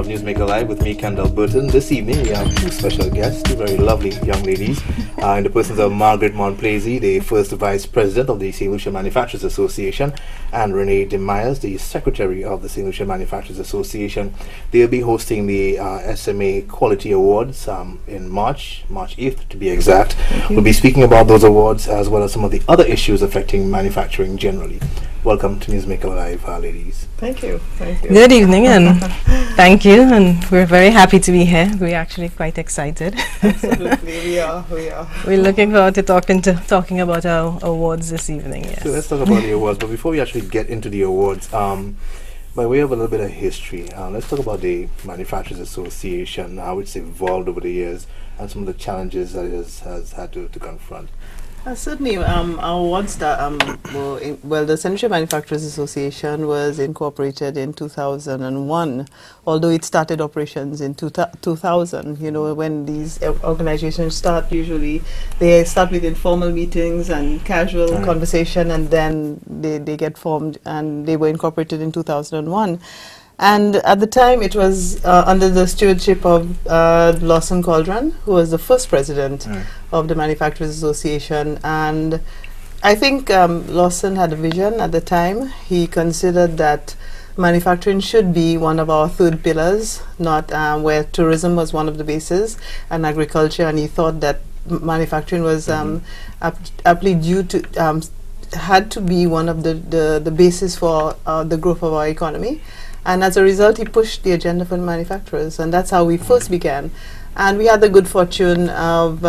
of Newsmaker Live with me, Kendall Burton. This evening, we have two special guests, two very lovely young ladies, in the persons of Margaret Montplaisy, the first Vice President of the St. Lucia Manufacturers Association, and Renee De Myers, the Secretary of the St. Lucia Manufacturers Association. They'll be hosting the SMA Quality Awards in March 8th to be exact. We'll be speaking about those awards as well as some of the other issues affecting manufacturing generally. Welcome to Newsmaker Live, ladies. Thank you. Thank you. Good evening, and thank you. And we're very happy to be here. We're actually quite excited. Absolutely, we are. We're looking forward to talking about our awards this evening. Yes. So let's talk about the awards. But before we actually get into the awards, by way of a little bit of history, let's talk about the Manufacturers Association, how it's evolved over the years, and some of the challenges that it has had to confront. Certainly, our awards that the St. Lucia Manufacturers Association was incorporated in 2001, although it started operations in 2000. You know, when these organizations start, usually they start with informal meetings and casual conversation, and then they get formed, and they were incorporated in 2001. And at the time, it was under the stewardship of Lawson Cauldron, who was the first president of the Manufacturers Association. And I think Lawson had a vision at the time. He considered that manufacturing should be one of our third pillars, not where tourism was one of the bases, and agriculture. And he thought that manufacturing was aptly due to had to be one of the basis for the growth of our economy. And as a result, he pushed the agenda for the manufacturers, and that's how we first began. And we had the good fortune of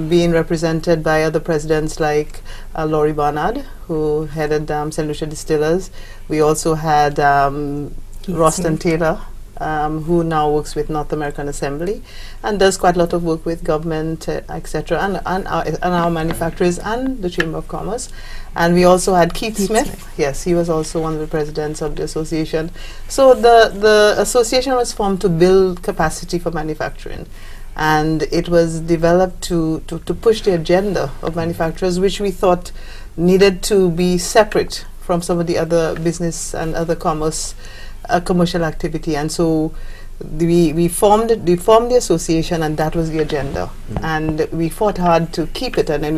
being represented by other presidents like Laurie Barnard, who headed St. Lucia Distillers. We also had Roston Taylor, who now works with North American Assembly and does quite a lot of work with government, etc., and our manufacturers and the Chamber of Commerce. And we also had Keith Smith. Yes, he was also one of the presidents of the association. So the association was formed to build capacity for manufacturing. And it was developed to push the agenda of manufacturers, which we thought needed to be separate from some of the other business and other commercial activity. And so we formed the association, and that was the agenda. And we fought hard to keep it, and then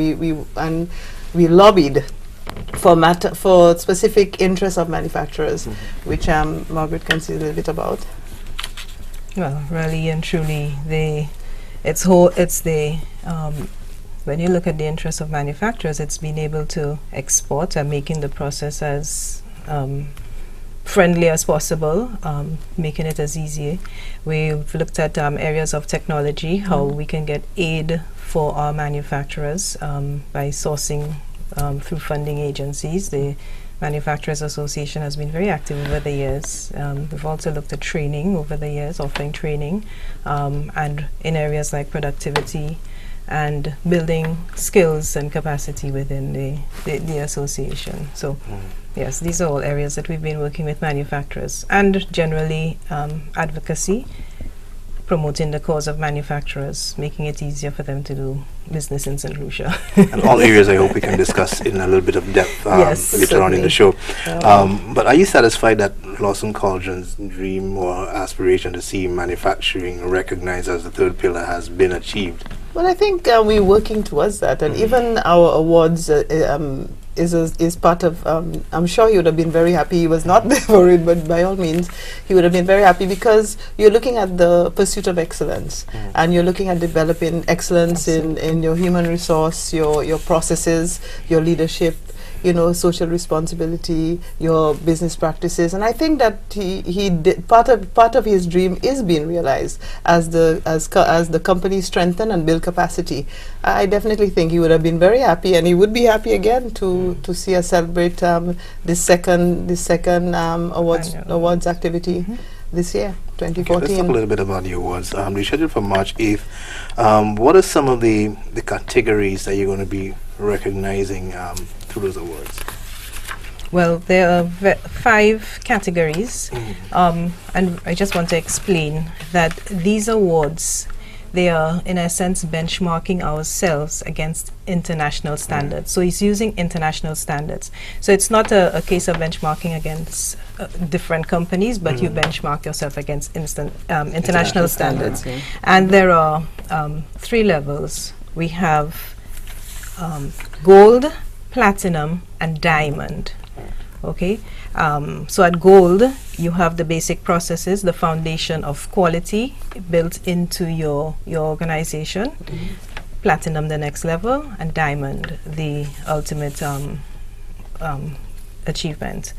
we lobbied for specific interests of manufacturers, which Margaret can say a little bit about. Well, really and truly, when you look at the interests of manufacturers, it's being able to export and making the process as friendly as possible, making it as easy. We've looked at areas of technology, how we can get aid for our manufacturers by sourcing through funding agencies. The Manufacturers Association has been very active over the years. We've also looked at training over the years, offering training, and in areas like productivity and building skills and capacity within the association. So yes, these are all areas that we've been working with manufacturers, and generally advocacy, promoting the cause of manufacturers, making it easier for them to do business in St. Lucia. And all areas I hope we can discuss in a little bit of depth yes, later on in the show. But are you satisfied that Lawson Cauldron's dream or aspiration to see manufacturing recognized as the third pillar has been achieved? Well, I think we're working towards that, and even our awards is part of. I'm sure he would have been very happy. He was not there for it, but by all means, he would have been very happy, because you're looking at the pursuit of excellence, and you're looking at developing excellence in your human resource, your processes, your leadership, you know, social responsibility, your business practices. And I think that he did part of his dream is being realized as the company strengthen and build capacity. I definitely think he would have been very happy, and he would be happy again to see us celebrate this second awards activity this year, 2014. Okay, let's talk a little bit about the awards. They're scheduled for March 8th. What are some of the categories that you're going to be recognizing through those awards? Well, there are 5 categories, and I just want to explain that these awards they are, in a sense, benchmarking ourselves against international standards. So it's using international standards. So it's not a case of benchmarking against different companies, but you benchmark yourself against international standards. Yeah. And there are 3 levels. We have gold, platinum, and diamond. Okay, so at gold, you have the basic processes, the foundation of quality built into your organization. Platinum, the next level, and diamond, the ultimate achievement.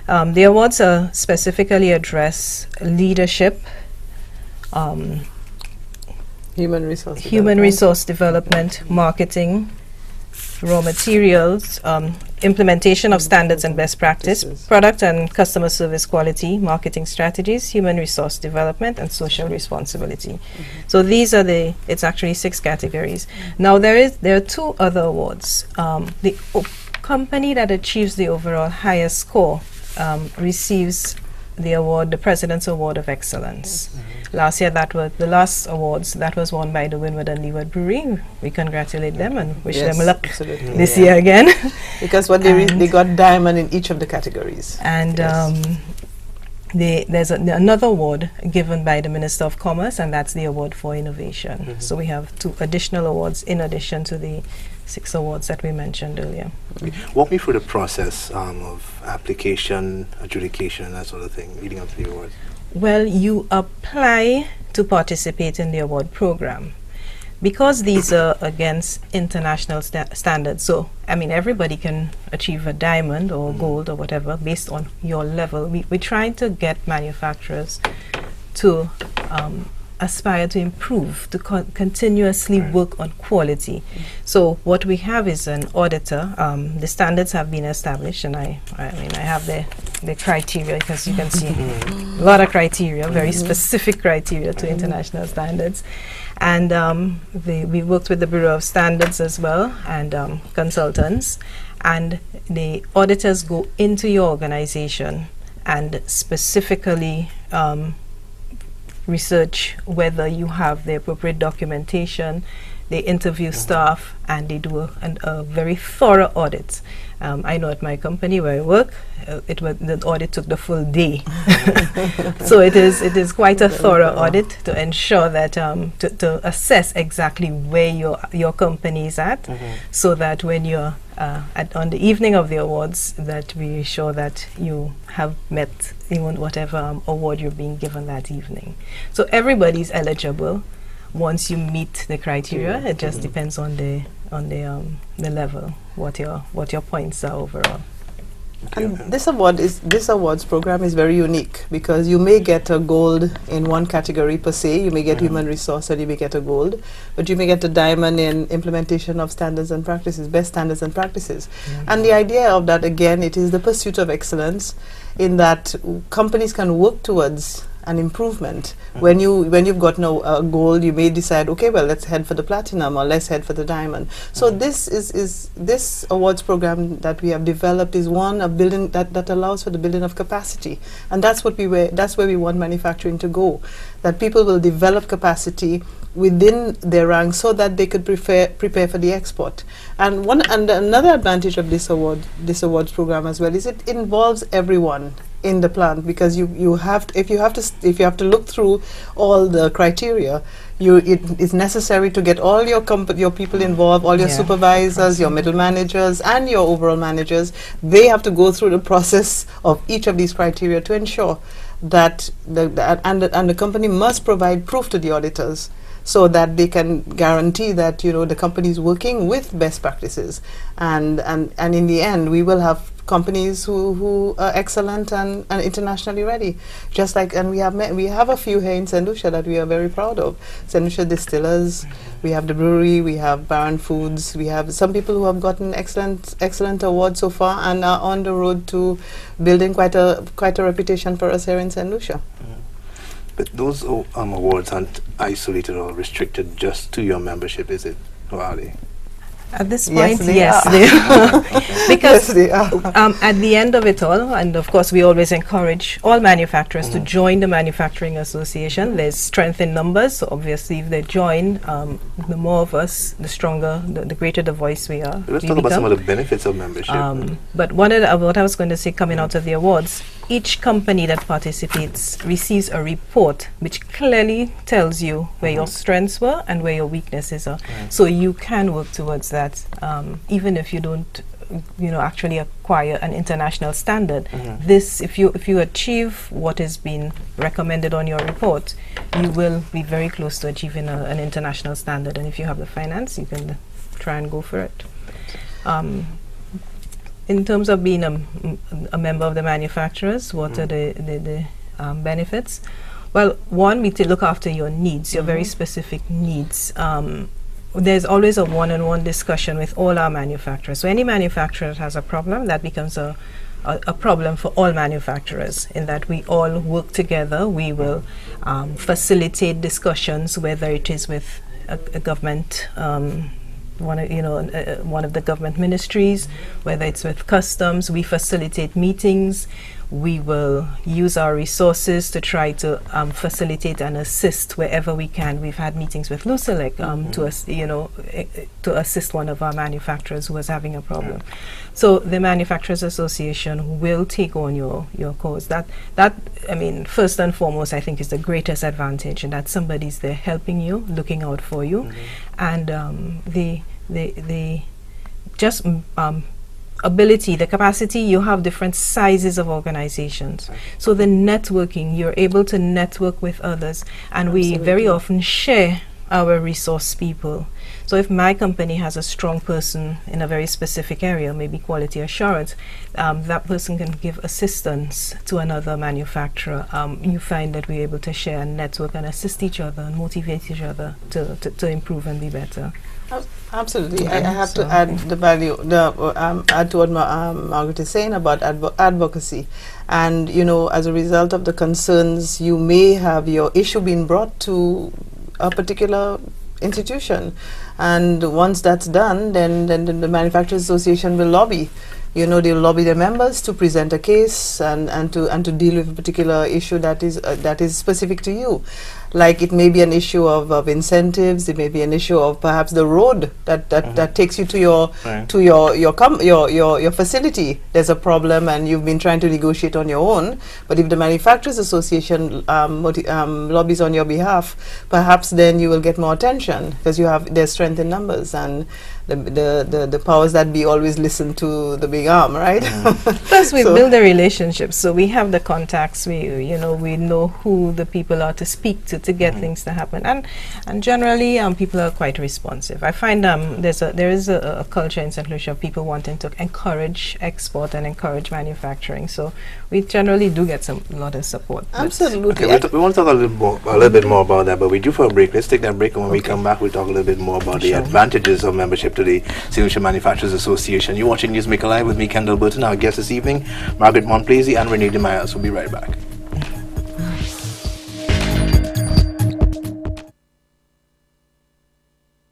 The awards specifically address leadership, Human resource development, marketing, raw materials, implementation of standards and best practice, product and customer service quality, marketing strategies, human resource development, and social responsibility. So these are it's actually 6 categories. Now there are 2 other awards. The company that achieves the overall highest score receives the award, the President's Award of Excellence. Last year, that was the last awards that was won by the Wynwood and Leeward Brewery. We congratulate them and wish them luck this year again. Because what they got diamond in each of the categories. And there's another award given by the Minister of Commerce, and that's the Award for Innovation. So we have 2 additional awards in addition to the 6 awards that we mentioned earlier. Walk me through the process of application, adjudication, and that sort of thing leading up to the awards. Well, you apply to participate in the award program. Because these are against international standards, so I mean everybody can achieve a diamond or gold or whatever based on your level. We're trying to get manufacturers to aspire to improve, to continuously work on quality. So what we have is an auditor. The standards have been established, and I have the criteria, because you can see a lot of criteria, very specific criteria to international standards. And we worked with the Bureau of Standards as well, and consultants. And the auditors go into your organization and specifically research whether you have the appropriate documentation. They interview staff, and they do a very thorough audit. I know at my company where I work, the audit took the full day. So it is quite a thorough audit to ensure that to assess exactly where your company is at, so that when you're on the evening of the awards, that we show that you have met even whatever award you're being given that evening. So everybody's eligible once you meet the criteria. It just depends on the level, what your points are overall. And this awards program is very unique, because you may get a gold in one category per se. You may get human resource, and you may get a gold, but you may get a diamond in implementation of standards and practices, best standards and practices. And the idea of that, again, it is the pursuit of excellence, in that companies can work towards an improvement. When you've gotten a gold, you may decide, okay, well, let's head for the platinum, or let's head for the diamond. So this awards program that we have developed is one of building that allows for the building of capacity, and that's where we want manufacturing to go. That people will develop capacity within their ranks, so that they could prepare for the export. And another advantage of this awards program as well is it involves everyone in the plant, because you have to look through all the criteria. It is necessary to get all your people involved, all your supervisors, your middle managers, and your overall managers. They have to go through the process of each of these criteria to ensure that the company must provide proof to the auditors, so that they can guarantee that the company is working with best practices, and in the end we will have companies who are excellent and internationally ready. Just like, and we have a few here in St. Lucia that we are very proud of. St. Lucia Distillers, we have the brewery, we have Baron Foods, we have some people who have gotten excellent awards so far, and are on the road to building quite a reputation for us here in St. Lucia. But those awards aren't isolated or restricted just to your membership, is it? Or are they? At this Yes, point, they yes, are. they are. Because Yes, they are. at the end of it all, and of course we always encourage all manufacturers to join the Manufacturing Association. There's strength in numbers, so obviously if they join, the more of us, the stronger, the greater the voice we are. Let's we talk about some become. of the benefits of membership. But what I was going to say coming out of the awards, each company that participates receives a report which clearly tells you where your strengths were and where your weaknesses are. So you can work towards that, even if you don't actually acquire an international standard. This, if you achieve what has been recommended on your report, you will be very close to achieving an international standard. And if you have the finance, you can try and go for it. In terms of being a member of the manufacturers, what are the benefits? Well, one, we look after your needs, your very specific needs. There's always a one-on-one discussion with all our manufacturers. So any manufacturer that has a problem, that becomes a problem for all manufacturers, in that we all work together. We will facilitate discussions, whether it is with a government, one of the government ministries, whether it's with customs. We facilitate meetings. We will use our resources to try to facilitate and assist wherever we can. We've had meetings with Lucelec to assist one of our manufacturers who was having a problem. So the Manufacturers Association will take on your cause. That I mean, first and foremost, I think is the greatest advantage, and that somebody's there helping you, looking out for you, and the just ability, the capacity. You have different sizes of organizations, so the networking, you're able to network with others, and we very often share our resource people. So if my company has a strong person in a very specific area, maybe quality assurance, that person can give assistance to another manufacturer. You find that we're able to share and network and assist each other and motivate each other to improve and be better. Absolutely. I have to add the value, add to what Margaret is saying about advocacy. And, as a result of the concerns, you may have your issue being brought to a particular institution. And once that's done, then the Manufacturers Association will lobby. They'll lobby their members to present a case and to deal with a particular issue that is specific to you. Like it may be an issue of incentives. It may be an issue of perhaps the road that takes you to your facility. There's a problem and you've been trying to negotiate on your own. But if the Manufacturers Association lobbies on your behalf, perhaps then you will get more attention because there's strength in numbers, and the powers that be always listen to the big arm, right? Plus, we build a relationship, so we have the contacts. We know who the people are to speak to get things to happen, and generally people are quite responsive. I find there is a culture in St. Lucia of people wanting to encourage export and encourage manufacturing. So we generally do get a lot of support. Absolutely. Okay, we want to talk a little bit more about that, but we do for a break. Let's take that break, and when we come back, we'll talk a little bit more about the advantages of membership to the St. Lucia Manufacturers Association. You're watching Newsmaker Live with me, Kendall Burton. Our guests this evening, Margaret Monplaisy and Renee DeMyers. We'll be right back.